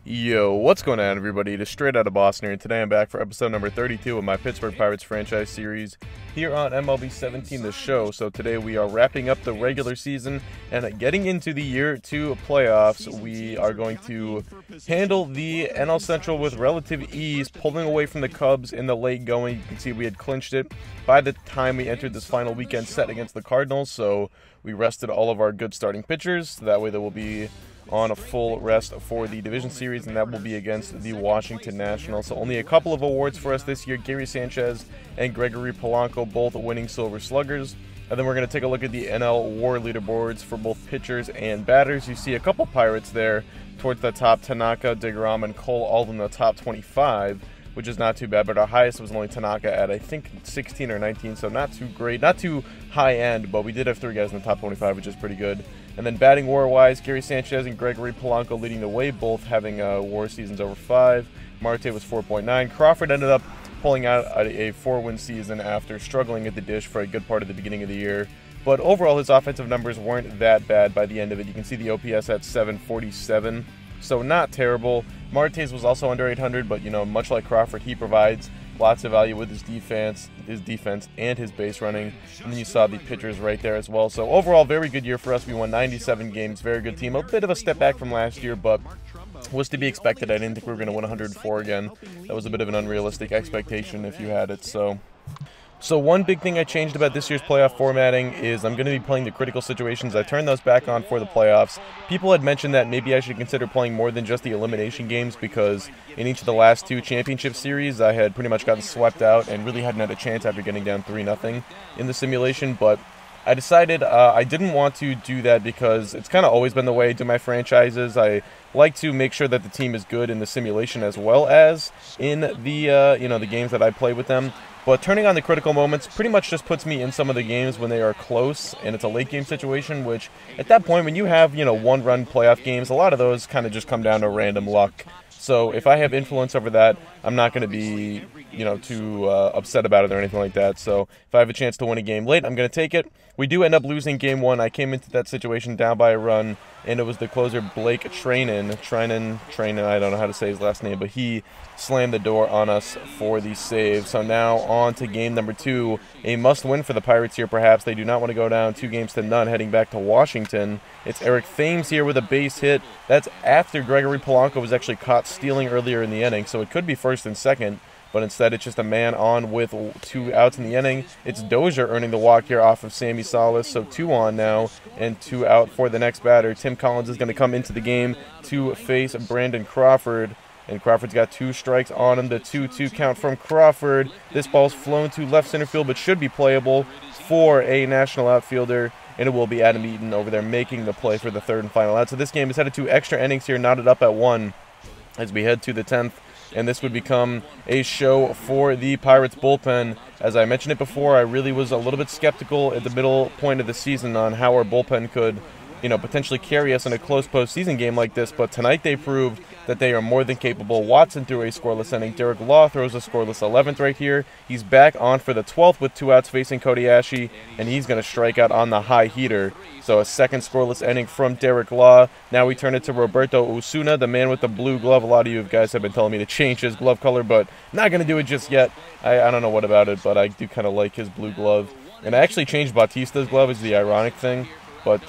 Yo, what's going on, everybody? It is Straight Out of Boston here, and today I'm back for episode number 32 of my Pittsburgh Pirates franchise series here on MLB 17 The Show. So today we are wrapping up the regular season and getting into the Year 2 playoffs. We are going to handle the NL Central with relative ease, pulling away from the Cubs in the late going. You can see we had clinched it by the time we entered this final weekend set against the Cardinals, so we rested all of our good starting pitchers. That way there will be on a full rest for the division series, and that will be against the Washington Nationals. So only a couple of awards for us this year. Gary Sanchez and Gregory Polanco both winning Silver Sluggers. And then we're going to take a look at the NL WAR leaderboards for both pitchers and batters. You see a couple Pirates there towards the top. Tanaka, DeGrom, and Cole all in the top 25, which is not too bad, but our highest was only Tanaka at, I think, 16 or 19, so not too great, not too high-end, but we did have 3 guys in the top 25, which is pretty good. And then batting WAR-wise, Gary Sanchez and Gregory Polanco leading the way, both having WAR seasons over 5. Marte was 4.9. Crawford ended up pulling out a 4-win season after struggling at the dish for a good part of the beginning of the year. But overall, his offensive numbers weren't that bad by the end of it. You can see the OPS at 747. So not terrible. Marte's was also under 800, but, you know, much like Crawford, he provides lots of value with his defense and his base running. And then you saw the pitchers right there as well. So overall, very good year for us. We won 97 games, very good team. A bit of a step back from last year, but was to be expected. I didn't think we were going to win 104 again. That was a bit of an unrealistic expectation if you had it. So one big thing I changed about this year's playoff formatting is I'm going to be playing the critical situations. I turned those back on for the playoffs. People had mentioned that maybe I should consider playing more than just the elimination games, because in each of the last 2 championship series I had pretty much gotten swept out and really hadn't had a chance after getting down 3-0 in the simulation. But I decided I didn't want to do that because it's kind of always been the way I do my franchises. I like to make sure that the team is good in the simulation as well as in the the games that I play with them. But turning on the critical moments pretty much just puts me in some of the games when they are close and it's a late game situation, which at that point when you have, 1-run playoff games, a lot of those kind of just come down to random luck. So if I have influence over that, I'm not going to be, too upset about it or anything like that. So if I have a chance to win a game late, I'm going to take it. We do end up losing game 1. I came into that situation down by a run, and it was the closer Blake Treinen, I don't know how to say his last name, but he slammed the door on us for the save. So now on to game number 2, a must-win for the Pirates here perhaps. They do not want to go down 2-0 heading back to Washington. It's Eric Thames here with a base hit. That's after Gregory Polanco was actually caught stealing earlier in the inning, so it could be first and second. But instead, it's just a man on with 2 outs in the inning. It's Dozier earning the walk here off of Sammy Salas. So 2 on now and 2 out for the next batter. Tim Collins is going to come into the game to face Brandon Crawford. And Crawford's got 2 strikes on him. The 2-2 count from Crawford. This ball's flown to left center field, but should be playable for a national outfielder. And it will be Adam Eaton over there making the play for the 3rd and final out. So this game is headed to extra innings here, knotted up at 1 as we head to the 10th. And this would become a show for the Pirates bullpen. As I mentioned it before, I really was a little bit skeptical at the middle point of the season on how our bullpen could, potentially carry us in a close postseason game like this. But tonight they proved that they are more than capable. Watson threw a scoreless inning. Derek Law throws a scoreless 11th right here. He's back on for the 12th with 2 outs facing Cody Ashe, and he's going to strike out on the high heater. So a second scoreless inning from Derek Law. Now we turn it to Roberto Osuna, the man with the blue glove. A lot of you guys have been telling me to change his glove color, but not going to do it just yet. I don't know what about it, but I do kind of like his blue glove. And I actually changed Bautista's glove, is the ironic thing, but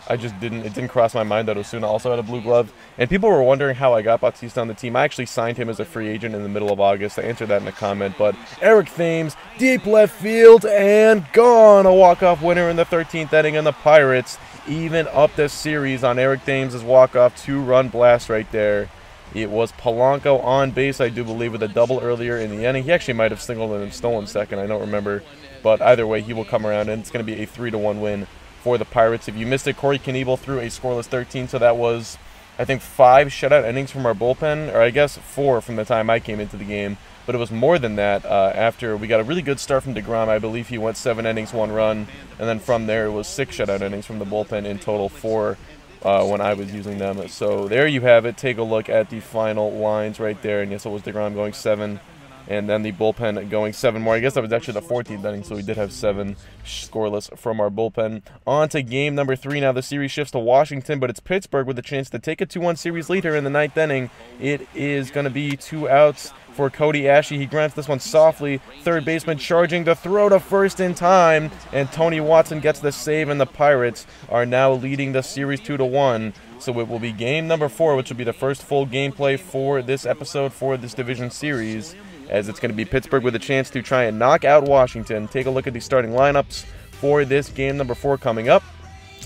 it didn't cross my mind that Osuna also had a blue glove. And people were wondering how I got Bautista on the team. I actually signed him as a free agent in the middle of August. I answered that in a comment. But Eric Thames, deep left field, and gone. A walk-off winner in the 13th inning, and the Pirates even up this series on Eric Thames' walk-off 2-run blast right there. It was Polanco on base, I do believe, with a double earlier in the inning. He actually might have singled and stolen second. I don't remember. But either way, he will come around, and it's going to be a 3-1 win for the Pirates. If you missed it, Corey Knievel threw a scoreless 13, so that was, I think, 5 shutout innings from our bullpen, or I guess 4 from the time I came into the game. But it was more than that after we got a really good start from DeGrom. I believe he went 7 innings, 1 run, and then from there it was 6 shutout innings from the bullpen in total, 4 when I was using them. So there you have it. Take a look at the final lines right there. And yes, it was DeGrom going 7, and then the bullpen going 7 more. I guess that was actually the 14th inning, so we did have 7 scoreless from our bullpen. On to game number 3 now. The series shifts to Washington, but it's Pittsburgh with a chance to take a 2-1 series lead here in the 9th inning. It is going to be 2 outs for Cody Ashe. He grants this one softly. Third baseman charging to throw to first in time, and Tony Watson gets the save, and the Pirates are now leading the series 2-1. So it will be game number 4, which will be the first full gameplay for this episode for this division series, as it's going to be Pittsburgh with a chance to try and knock out Washington. Take a look at the starting lineups for this game number 4 coming up.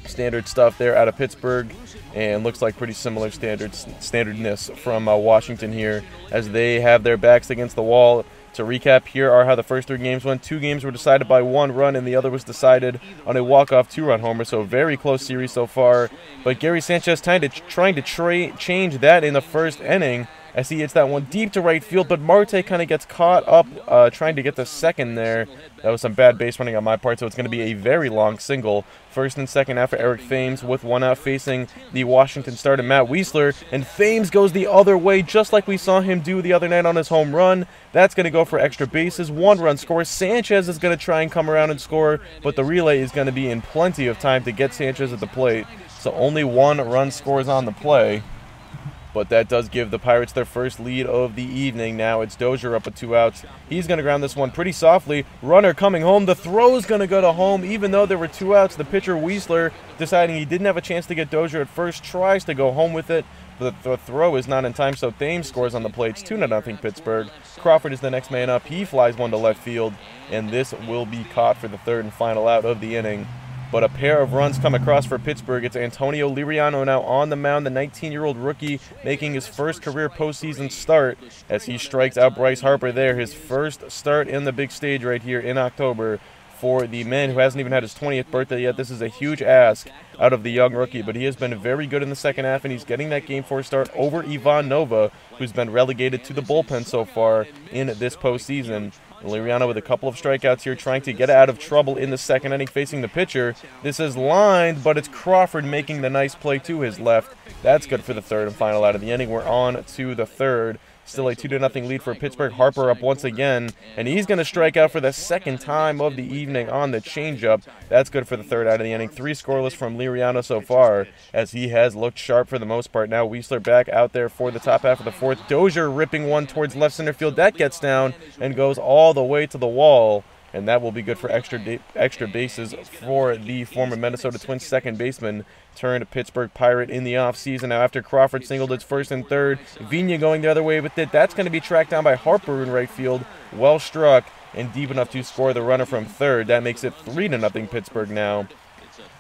Standard stuff there out of Pittsburgh, and looks like pretty similar standardness from Washington here, as they have their backs against the wall. To recap, here are how the first 3 games went. 2 games were decided by 1 run, and the other was decided on a walk-off 2-run homer, so a very close series so far. But Gary Sanchez trying to change that in the first inning, as he hits that one deep to right field, but Marte kind of gets caught up trying to get the second there. That was some bad base running on my part, so it's going to be a very long single. First and second after Eric Thames with 1 out facing the Washington starter Matt Wiesler, and Thames goes the other way just like we saw him do the other night on his home run. That's going to go for extra bases. 1-run score. Sanchez is going to try and come around and score, but the relay is going to be in plenty of time to get Sanchez at the plate, so only 1 run scores on the play. But that does give the Pirates their first lead of the evening. Now it's Dozier up with 2 outs. He's going to ground this one pretty softly. Runner coming home. The throw is going to go to home. Even though there were 2 outs, the pitcher Wiesler, deciding he didn't have a chance to get Dozier at first, tries to go home with it. But the throw is not in time, so Thames scores on the plate. It's 2-0 Pittsburgh. Crawford is the next man up. He flies one to left field, and this will be caught for the 3rd and final out of the inning. But a pair of runs come across for Pittsburgh. It's Antonio Liriano now on the mound, the 19-year-old rookie making his first career postseason start, as he strikes out Bryce Harper there. His first start in the big stage right here in October for the man who hasn't even had his 20th birthday yet. This is a huge ask out of the young rookie, but he has been very good in the second half, and he's getting that Game 4 start over Ivan Nova, who's been relegated to the bullpen so far in this postseason. Liriano with a couple of strikeouts here, trying to get out of trouble in the second inning facing the pitcher. This is lined, but it's Crawford making the nice play to his left. That's good for the 3rd and final out of the inning. We're on to the 3rd. Still a 2-0 lead for Pittsburgh. Harper up once again, and he's going to strike out for the 2nd time of the evening on the changeup. That's good for the 3rd out of the inning. 3 scoreless from Liriano so far, as he has looked sharp for the most part. Now Wiesler back out there for the top half of the 4th. Dozier ripping one towards left center field. That gets down and goes all the way to the wall, and that will be good for extra bases for the former Minnesota Twins second baseman turned Pittsburgh Pirate in the offseason. Now after Crawford singled its 1st and 3rd, Vigna going the other way with it. That's going to be tracked down by Harper in right field. Well struck and deep enough to score the runner from 3rd. That makes it 3-0 Pittsburgh now.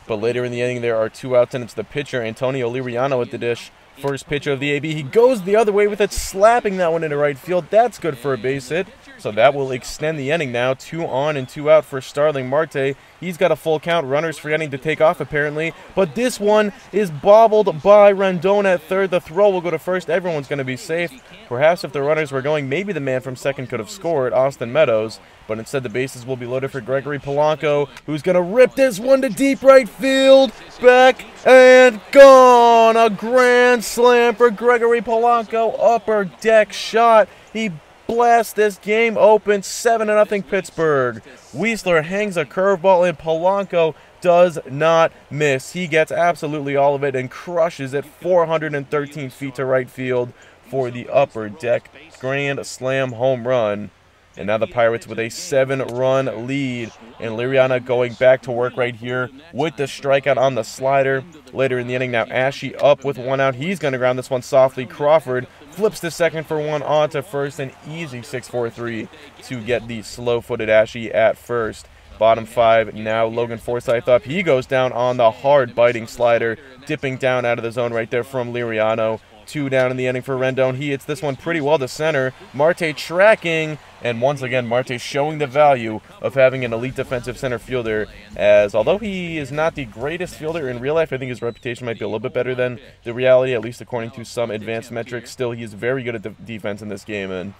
But later in the inning there are 2 outs, and it's the pitcher Antonio Liriano at the dish. First pitch of the AB. He goes the other way with it, slapping that one into right field. That's good for a base hit. So that will extend the inning now. 2 on and 2 out for Starling Marte. He's got a full count. Runners forgetting to take off apparently. But this one is bobbled by Rendon at 3rd. The throw will go to 1st. Everyone's going to be safe. Perhaps if the runners were going, maybe the man from 2nd could have scored, Austin Meadows. But instead the bases will be loaded for Gregory Polanco, who's going to rip this one to deep right field. Back and gone. A grand slam for Gregory Polanco. Upper deck shot. He blasts this game open. 7-0 Pittsburgh. Wiesler hangs a curveball, and Polanco does not miss. He gets absolutely all of it and crushes it 413 feet to right field for the upper deck grand slam home run. And now the Pirates with a 7-run lead, and Liriano going back to work right here with the strikeout on the slider. Later in the inning now, Ashe up with 1 out. He's going to ground this one softly. Crawford flips to 2nd for 1, on to 1st, an easy 6-4-3 to get the slow-footed Ashe at 1st. Bottom 5 now, Logan Forsythe up. He goes down on the hard-biting slider, dipping down out of the zone right there from Liriano. 2 down in the inning for Rendon. He hits this one pretty well to center. Marte tracking, and once again, Marte showing the value of having an elite defensive center fielder, as although he is not the greatest fielder in real life, I think his reputation might be a little bit better than the reality, at least according to some advanced metrics. Still, he is very good at defense in this game, and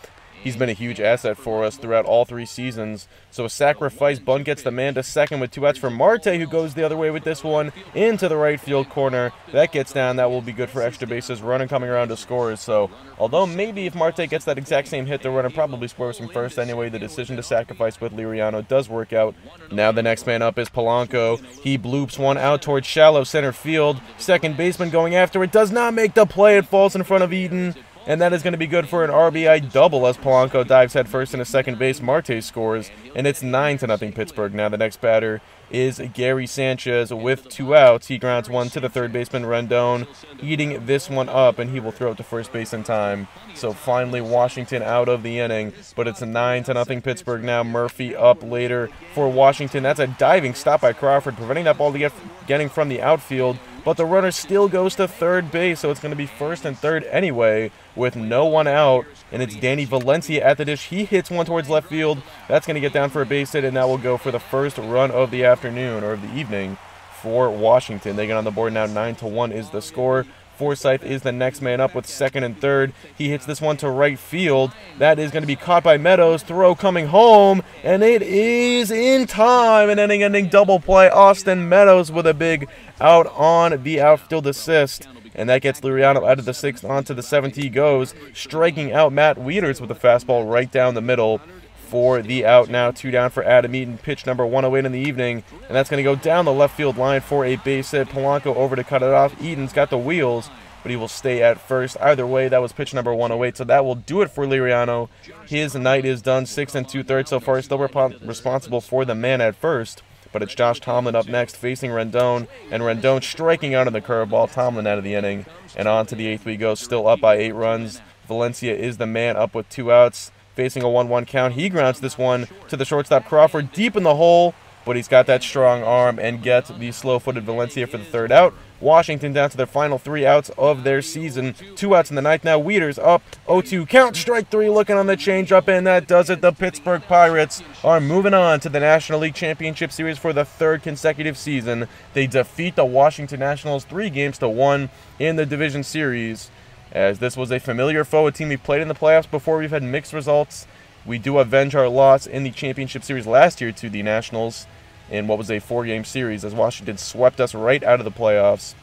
He's been a huge asset for us throughout all 3 seasons. So a sacrifice bunt gets the man to second with 2 outs for Marte, who goes the other way with this one into the right field corner. That gets down. That will be good for extra bases. Runner coming around to score. So although maybe if Marte gets that exact same hit, the runner probably scores from first anyway. The decision to sacrifice with Liriano does work out. Now the next man up is Polanco. He bloops one out towards shallow center field. Second baseman going after it. Does not make the play. It falls in front of Eden. And that is going to be good for an RBI double as Polanco dives head first into second base. Marte scores, and it's 9-0 Pittsburgh. Now the next batter is Gary Sanchez with 2 outs. He grounds one to the third baseman, Rendon, eating this one up, and he will throw it to first base in time. So finally Washington out of the inning, but it's a 9-0 Pittsburgh now. Murphy up later for Washington. That's a diving stop by Crawford, preventing that ball to getting from the outfield. But the runner still goes to third base, so it's going to be first and third anyway with no one out. And it's Danny Valencia at the dish. He hits one towards left field. That's going to get down for a base hit, and that will go for the first run of the afternoon, or of the evening, for Washington. They get on the board now. 9-1 is the score. Forsythe is the next man up with second and third. He hits this one to right field. That is going to be caught by Meadows. Throw coming home, and it is in time. An inning-ending double play. Austin Meadows with a big out on the outfield assist. And that gets Liriano out of the 6th. Onto the 7th he goes, striking out Matt Wieters with a fastball right down the middle for the out. Now 2 down for Adam Eaton. Pitch number 108 in the evening, and that's going to go down the left field line for a base hit. Polanco over to cut it off. Eaton's got the wheels, but he will stay at first. Either way, that was pitch number 108, so that will do it for Liriano. His night is done. 6 2/3 so far. Still responsible for the man at first, but it's Josh Tomlin up next facing Rendon, and Rendon striking out on the curveball. Tomlin out of the inning, and on to the 8th we go, still up by 8 runs. Valencia is the man up with 2 outs. Facing a 1-1 count, he grounds this one to the shortstop Crawford deep in the hole, but he's got that strong arm and gets the slow-footed Valencia for the 3rd out. Washington down to their final 3 outs of their season. 2 outs in the 9th now. Wieters up, 0-2 count, strike 3, looking on the changeup, and that does it. The Pittsburgh Pirates are moving on to the National League Championship Series for the 3rd consecutive season. They defeat the Washington Nationals 3-1 in the division series. As this was a familiar foe, a team we've played in the playoffs before. We've had mixed results. We do avenge our loss in the championship series last year to the Nationals in what was a 4-game series, as Washington swept us right out of the playoffs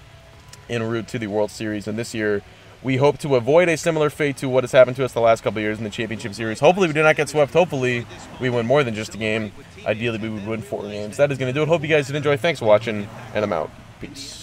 en route to the World Series. And this year, we hope to avoid a similar fate to what has happened to us the last couple of years in the championship series. Hopefully, we do not get swept. Hopefully, we win more than just a game. Ideally, we would win 4 games. That is going to do it. Hope you guys did enjoy. Thanks for watching, and I'm out. Peace.